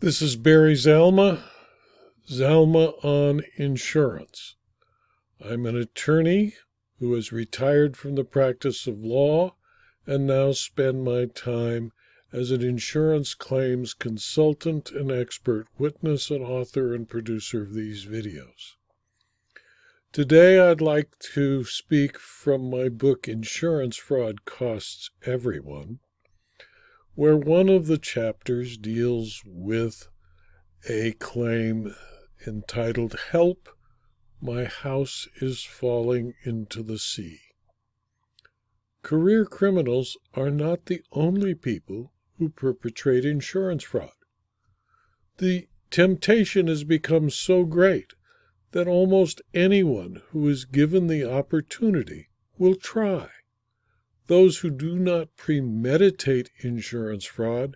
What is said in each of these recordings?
This is Barry Zalma on insurance. I'm an attorney who has retired from the practice of law and now spend my time as an insurance claims consultant and expert witness and author and producer of these videos. Today I'd like to speak from my book Insurance Fraud Costs Everyone, where one of the chapters deals with a claim entitled, "Help, My House is Falling into the Sea." Career criminals are not the only people who perpetrate insurance fraud. The temptation has become so great that almost anyone who is given the opportunity will try. Those who do not premeditate insurance fraud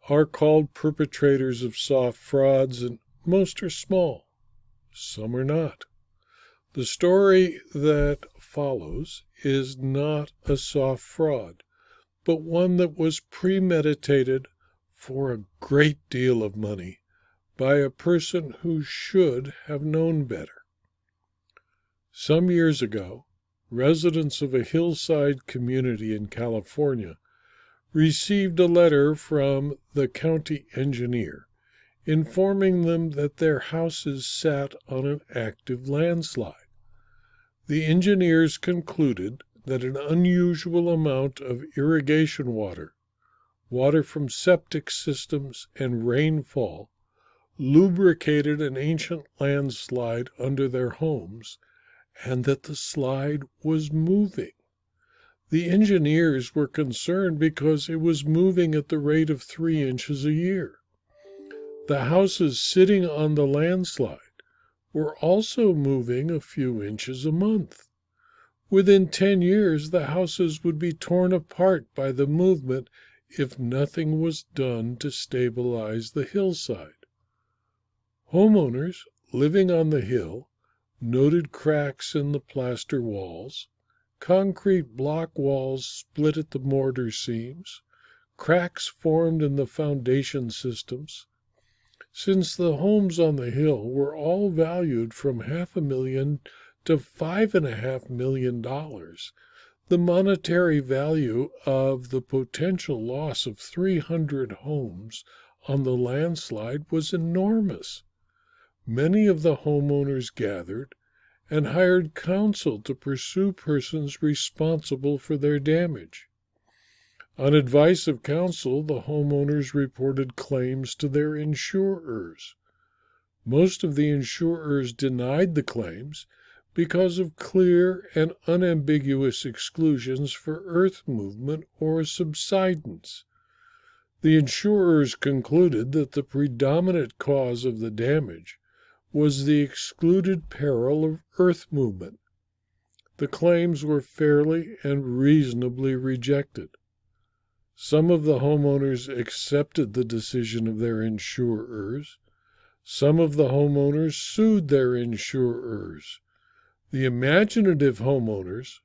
are called perpetrators of soft frauds, and most are small. Some are not. The story that follows is not a soft fraud, but one that was premeditated for a great deal of money by a person who should have known better. Some years ago, residents of a hillside community in California received a letter from the county engineer informing them that their houses sat on an active landslide. The engineers concluded that an unusual amount of irrigation water from septic systems, and rainfall lubricated an ancient landslide under their homes, and that the slide was moving. The engineers were concerned because it was moving at the rate of 3 inches a year. The houses sitting on the landslide were also moving a few inches a month. Within 10 years, the houses would be torn apart by the movement if nothing was done to stabilize the hillside. Homeowners living on the hill noted cracks in the plaster walls, concrete block walls split at the mortar seams, cracks formed in the foundation systems. Since the homes on the hill were all valued from $500,000 to $5.5 million, the monetary value of the potential loss of 300 homes on the landslide was enormous. Many of the homeowners gathered and hired counsel to pursue persons responsible for their damage. On advice of counsel, the homeowners reported claims to their insurers. Most of the insurers denied the claims because of clear and unambiguous exclusions for earth movement or subsidence. The insurers concluded that the predominant cause of the damage was the excluded peril of earth movement. The claims were fairly and reasonably rejected. Some of the homeowners accepted the decision of their insurers. Some of the homeowners sued their insurers. The imaginative homeowners,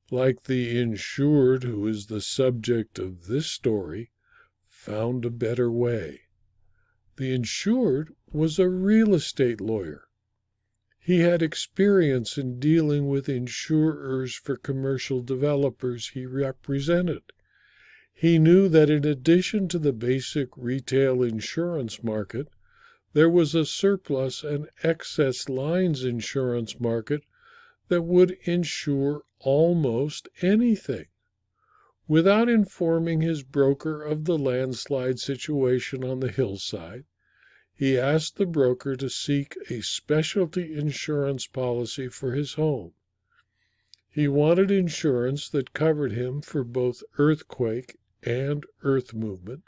like the insured who is the subject of this story, found a better way. The insured was a real estate lawyer. He had experience in dealing with insurers for commercial developers he represented. He knew that in addition to the basic retail insurance market, there was a surplus and excess lines insurance market that would insure almost anything. Without informing his broker of the landslide situation on the hillside, he asked the broker to seek a specialty insurance policy for his home. He wanted insurance that covered him for both earthquake and earth movement,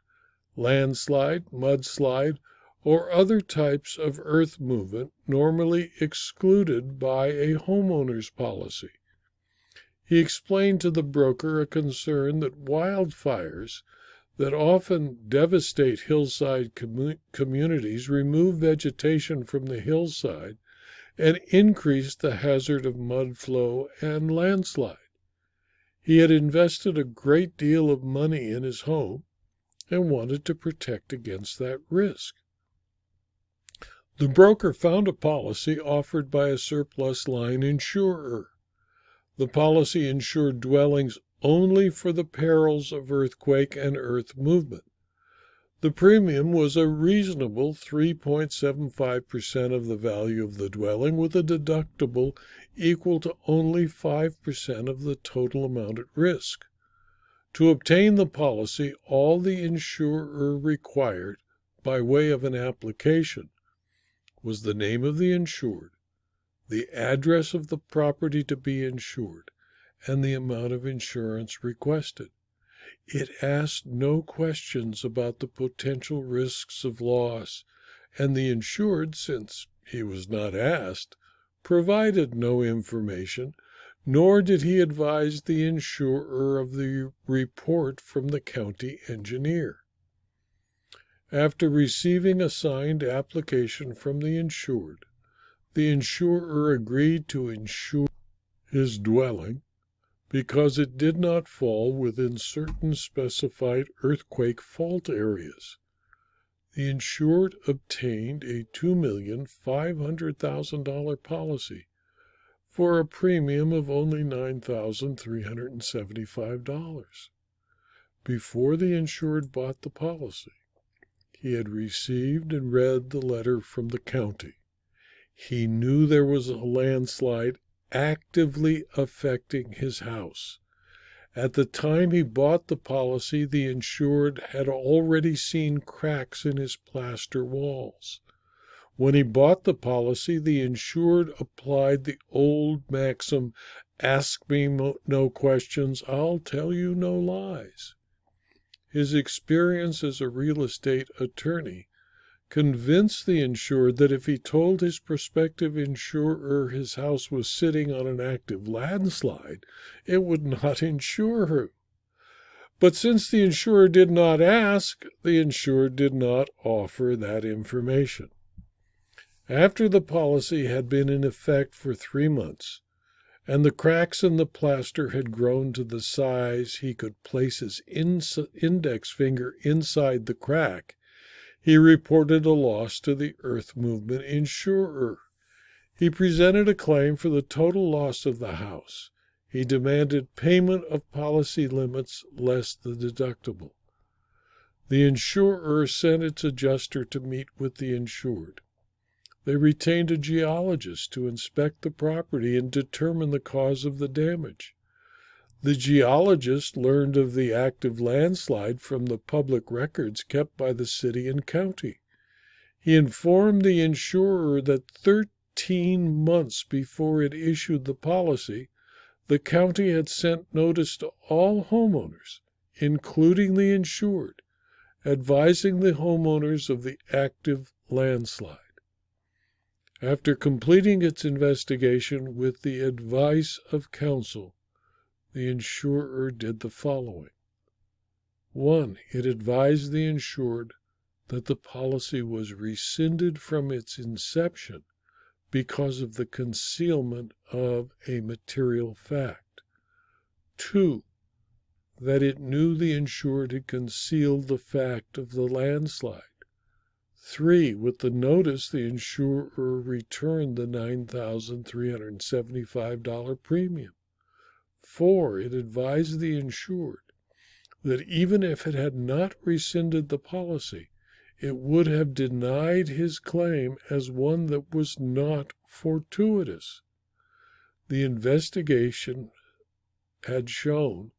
landslide, mudslide, or other types of earth movement normally excluded by a homeowner's policy. He explained to the broker a concern that wildfires that often devastate hillside communities remove vegetation from the hillside and increase the hazard of mud flow and landslide. He had invested a great deal of money in his home and wanted to protect against that risk. The broker found a policy offered by a surplus line insurer. The policy insured dwellings only for the perils of earthquake and earth movement. The premium was a reasonable 3.75% of the value of the dwelling, with a deductible equal to only 5% of the total amount at risk. To obtain the policy, all the insurer required, by way of an application, was the name of the insured, the address of the property to be insured, and the amount of insurance requested. It asked no questions about the potential risks of loss, and the insured, since he was not asked, provided no information, nor did he advise the insurer of the report from the county engineer. After receiving a signed application from the insured, the insurer agreed to insure his dwelling because it did not fall within certain specified earthquake fault areas. The insured obtained a $2,500,000 policy for a premium of only $9,375. Before the insured bought the policy, he had received and read the letter from the county. He knew there was a landslide actively affecting his house. At the time he bought the policy, the insured had already seen cracks in his plaster walls. When he bought the policy, the insured applied the old maxim, "Ask me no questions, I'll tell you no lies." His experience as a real estate attorney convinced the insured that if he told his prospective insurer his house was sitting on an active landslide, it would not insure her. But since the insurer did not ask, the insured did not offer that information. After the policy had been in effect for 3 months, and the cracks in the plaster had grown to the size he could place his index finger inside the crack, he reported a loss to the earth movement insurer. He presented a claim for the total loss of the house. He demanded payment of policy limits less the deductible. The insurer sent its adjuster to meet with the insured. They retained a geologist to inspect the property and determine the cause of the damage. The geologist learned of the active landslide from the public records kept by the city and county. He informed the insurer that 13 months before it issued the policy, the county had sent notice to all homeowners, including the insured, advising the homeowners of the active landslide. After completing its investigation with the advice of counsel, the insurer did the following. 1. It advised the insured that the policy was rescinded from its inception because of the concealment of a material fact. 2. That it knew the insured had concealed the fact of the landslide. 3. With the notice, the insurer returned the $9,375 premium. 4. It advised the insured that even if it had not rescinded the policy, it would have denied his claim as one that was not fortuitous. The investigation had shown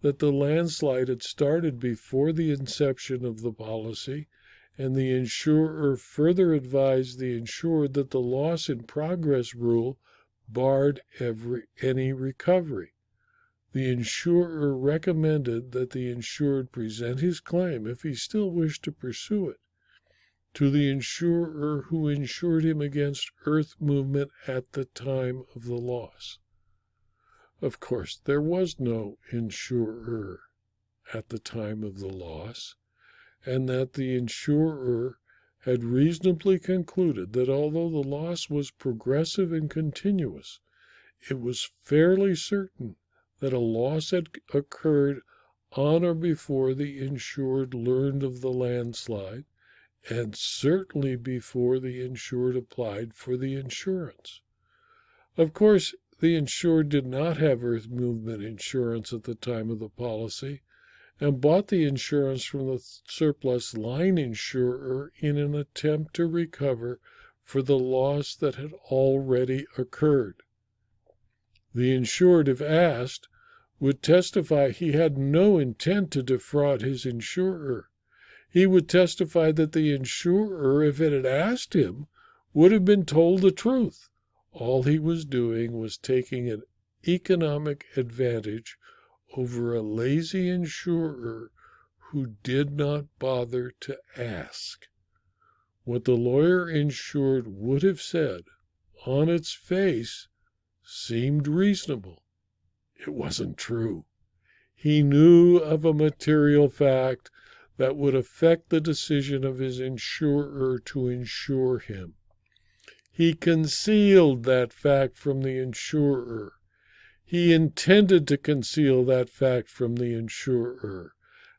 that the landslide had started before the inception of the policy, and the insurer further advised the insured that the loss in progress rule barred any recovery. The insurer recommended that the insured present his claim, if he still wished to pursue it, to the insurer who insured him against earth movement at the time of the loss. Of course, there was no insurer at the time of the loss, and that the insurer had reasonably concluded that although the loss was progressive and continuous, it was fairly certain that a loss had occurred on or before the insured learned of the landslide, and certainly before the insured applied for the insurance. Of course, the insured did not have earth movement insurance at the time of the policy and bought the insurance from the surplus line insurer in an attempt to recover for the loss that had already occurred. The insured, if asked, would testify he had no intent to defraud his insurer. He would testify that the insurer, if it had asked him, would have been told the truth. All he was doing was taking an economic advantage over a lazy insurer who did not bother to ask. What the lawyer insured would have said, on its face, seemed reasonable. It wasn't true. He knew of a material fact that would affect the decision of his insurer to insure him. He concealed that fact from the insurer. He intended to conceal that fact from the insurer.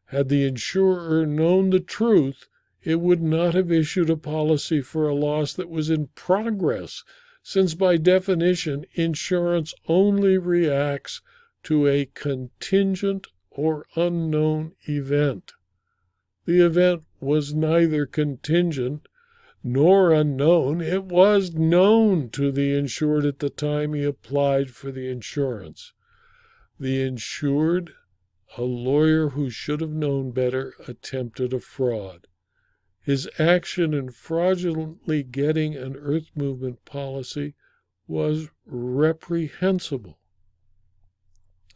Had the insurer known the truth, it would not have issued a policy for a loss that was in progress, since by definition, insurance only reacts to a contingent or unknown event. The event was neither contingent nor unknown. It was known to the insured at the time he applied for the insurance. The insured, a lawyer who should have known better, attempted a fraud. His action in fraudulently getting an earth movement policy was reprehensible.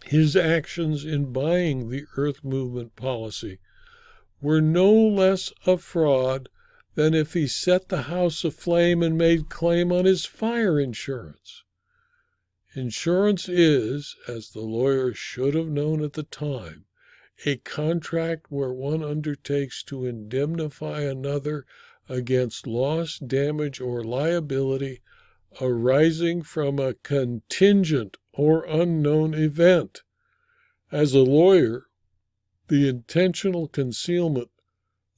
His actions in buying the earth movement policy were no less a fraud than if he set the house aflame and made claim on his fire insurance. Insurance is, as the lawyer should have known at the time, a contract where one undertakes to indemnify another against loss, damage, or liability arising from a contingent or unknown event. As a lawyer, the intentional concealment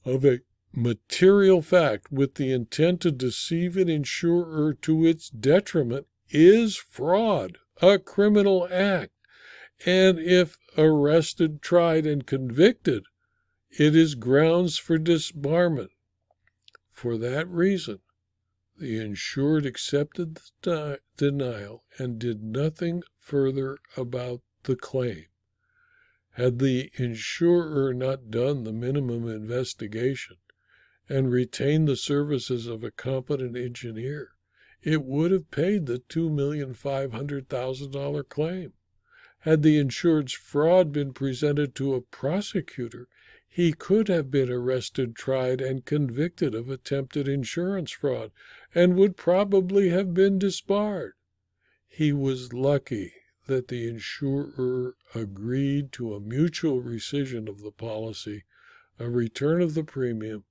of a material fact with the intent to deceive an insurer to its detriment is fraud, a criminal act, and if arrested, tried, and convicted, it is grounds for disbarment. For that reason, the insured accepted the denial and did nothing further about the claim. Had the insurer not done the minimum investigation and retained the services of a competent engineer, it would have paid the $2,500,000 claim. Had the insured's fraud been presented to a prosecutor, he could have been arrested, tried, and convicted of attempted insurance fraud, and would probably have been disbarred. He was lucky that the insurer agreed to a mutual rescission of the policy, a return of the premium,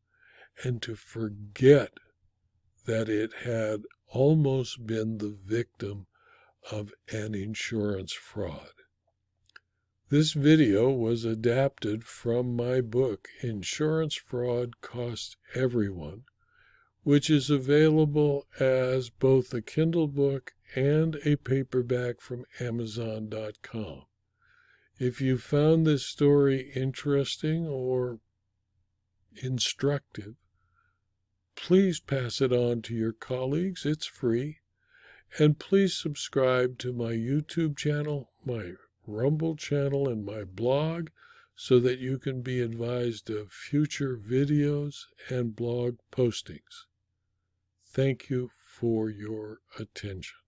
and to forget that it had almost been the victim of an insurance fraud. This video was adapted from my book, Insurance Fraud Costs Everyone, which is available as both a Kindle book and a paperback from Amazon.com. If you found this story interesting or instructive, please pass it on to your colleagues. It's free. And please subscribe to my YouTube channel, my Rumble channel, and my blog so that you can be advised of future videos and blog postings. Thank you for your attention.